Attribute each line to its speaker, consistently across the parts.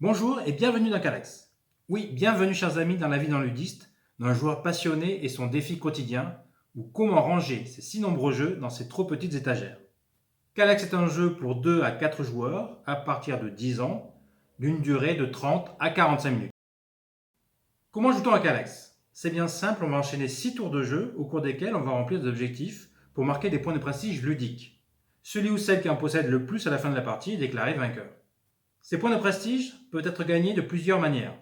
Speaker 1: Bonjour et bienvenue dans Calax. Oui, bienvenue chers amis dans la vie d'un ludiste, d'un joueur passionné et son défi quotidien, ou comment ranger ses si nombreux jeux dans ses trop petites étagères. Calax est un jeu pour 2 à 4 joueurs à partir de 10 ans, d'une durée de 30 à 45 minutes. Comment joue-t-on à Calax? C'est bien simple, on va enchaîner 6 tours de jeu au cours desquels on va remplir des objectifs pour marquer des points de prestige ludiques. Celui ou celle qui en possède le plus à la fin de la partie est déclaré vainqueur. Ces points de prestige peuvent être gagnés de plusieurs manières.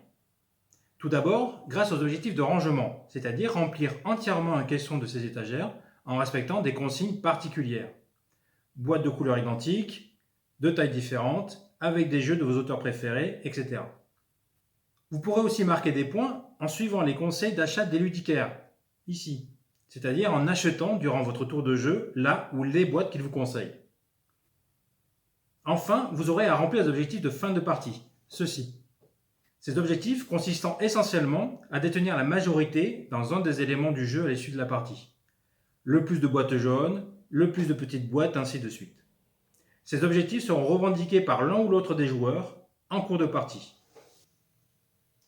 Speaker 1: Tout d'abord, grâce aux objectifs de rangement, c'est-à-dire remplir entièrement un caisson de ces étagères en respectant des consignes particulières. Boîtes de couleurs identiques, de tailles différentes, avec des jeux de vos auteurs préférés, etc. Vous pourrez aussi marquer des points en suivant les conseils d'achat des ludicaires, ici, c'est-à-dire en achetant durant votre tour de jeu là ou les boîtes qu'ils vous conseillent. Enfin, vous aurez à remplir les objectifs de fin de partie, ceux-ci. Ces objectifs consistant essentiellement à détenir la majorité dans un des éléments du jeu à l'issue de la partie. Le plus de boîtes jaunes, le plus de petites boîtes, ainsi de suite. Ces objectifs seront revendiqués par l'un ou l'autre des joueurs en cours de partie.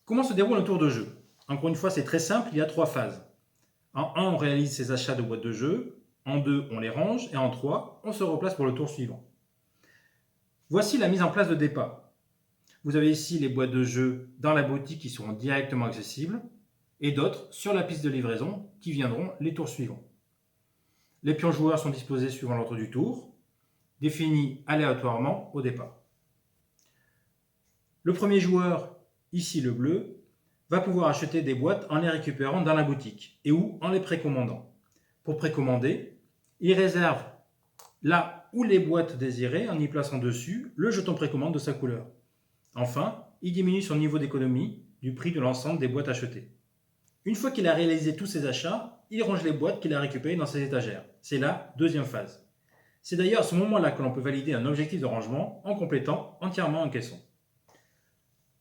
Speaker 1: Comment se déroule un tour de jeu? Encore une fois, c'est très simple, il y a 3 phases. En 1, on réalise ses achats de boîtes de jeu, en 2, on les range, et en 3, on se replace pour le tour suivant. Voici la mise en place de départ. Vous avez ici les boîtes de jeu dans la boutique qui seront directement accessibles et d'autres sur la piste de livraison qui viendront les tours suivants. Les pions joueurs sont disposés suivant l'ordre du tour, définis aléatoirement au départ. Le premier joueur, ici le bleu, va pouvoir acheter des boîtes en les récupérant dans la boutique et ou en les précommandant. Pour précommander, il réserve là où les boîtes désirées en y plaçant dessus le jeton précommande de sa couleur. Enfin, il diminue son niveau d'économie du prix de l'ensemble des boîtes achetées. Une fois qu'il a réalisé tous ses achats, il range les boîtes qu'il a récupérées dans ses étagères. C'est la deuxième phase. C'est d'ailleurs à ce moment-là que l'on peut valider un objectif de rangement en complétant entièrement un caisson.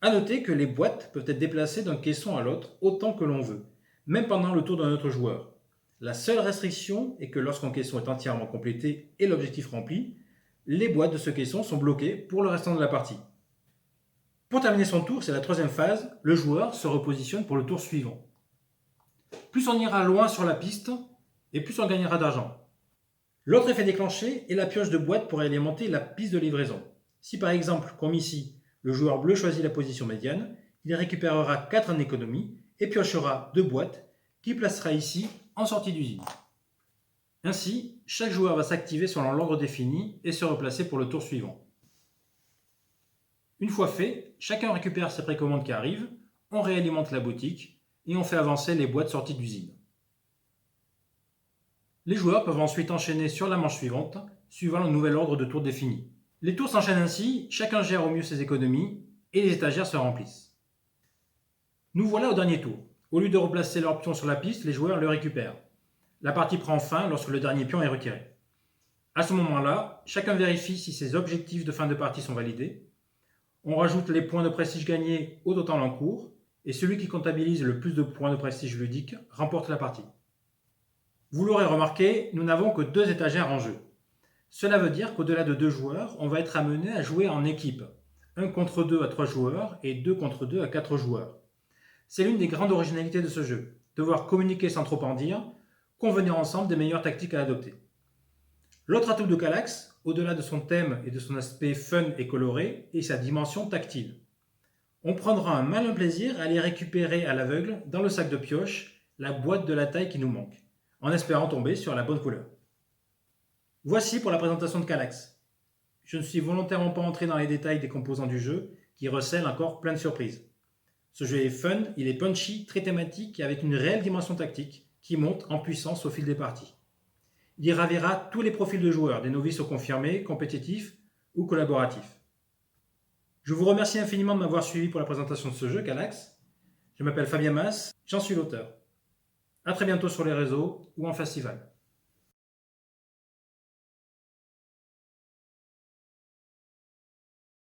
Speaker 1: A noter que les boîtes peuvent être déplacées d'un caisson à l'autre autant que l'on veut, même pendant le tour d'un autre joueur. La seule restriction est que lorsqu'un caisson est entièrement complété et l'objectif rempli, les boîtes de ce caisson sont bloquées pour le restant de la partie. Pour terminer son tour, c'est la troisième phase, le joueur se repositionne pour le tour suivant. Plus on ira loin sur la piste, et plus on gagnera d'argent. L'autre effet déclenché est la pioche de boîte pour alimenter la piste de livraison. Si par exemple, comme ici, le joueur bleu choisit la position médiane, il récupérera 4 en économie et piochera 2 boîtes qu'il placera ici en sortie d'usine. Ainsi, chaque joueur va s'activer selon l'ordre défini et se replacer pour le tour suivant. Une fois fait, chacun récupère ses précommandes qui arrivent, on réalimente la boutique et on fait avancer les boîtes sorties d'usine. Les joueurs peuvent ensuite enchaîner sur la manche suivante, suivant le nouvel ordre de tour défini. Les tours s'enchaînent ainsi, chacun gère au mieux ses économies et les étagères se remplissent. Nous voilà au dernier tour. Au lieu de replacer leur pion sur la piste, les joueurs le récupèrent. La partie prend fin lorsque le dernier pion est retiré. À ce moment-là, chacun vérifie si ses objectifs de fin de partie sont validés. On rajoute les points de prestige gagnés au total en cours, et celui qui comptabilise le plus de points de prestige ludique remporte la partie. Vous l'aurez remarqué, nous n'avons que 2 étagères en jeu. Cela veut dire qu'au-delà de 2 joueurs, on va être amené à jouer en équipe. 1 contre 2 à 3 joueurs et 2 contre 2 à 4 joueurs. C'est l'une des grandes originalités de ce jeu, devoir communiquer sans trop en dire, convenir ensemble des meilleures tactiques à adopter. L'autre atout de Calax, au-delà de son thème et de son aspect fun et coloré, est sa dimension tactile. On prendra un malin plaisir à aller récupérer à l'aveugle, dans le sac de pioche, la boîte de la taille qui nous manque, en espérant tomber sur la bonne couleur. Voici pour la présentation de Calax. Je ne suis volontairement pas entré dans les détails des composants du jeu, qui recèlent encore plein de surprises. Ce jeu est fun, il est punchy, très thématique et avec une réelle dimension tactique, qui monte en puissance au fil des parties. Il y ravira tous les profils de joueurs, des novices aux confirmés, compétitifs ou collaboratifs. Je vous remercie infiniment de m'avoir suivi pour la présentation de ce jeu, Calax. Je m'appelle Fabien Mas, j'en suis l'auteur. A très bientôt sur les réseaux ou en festival.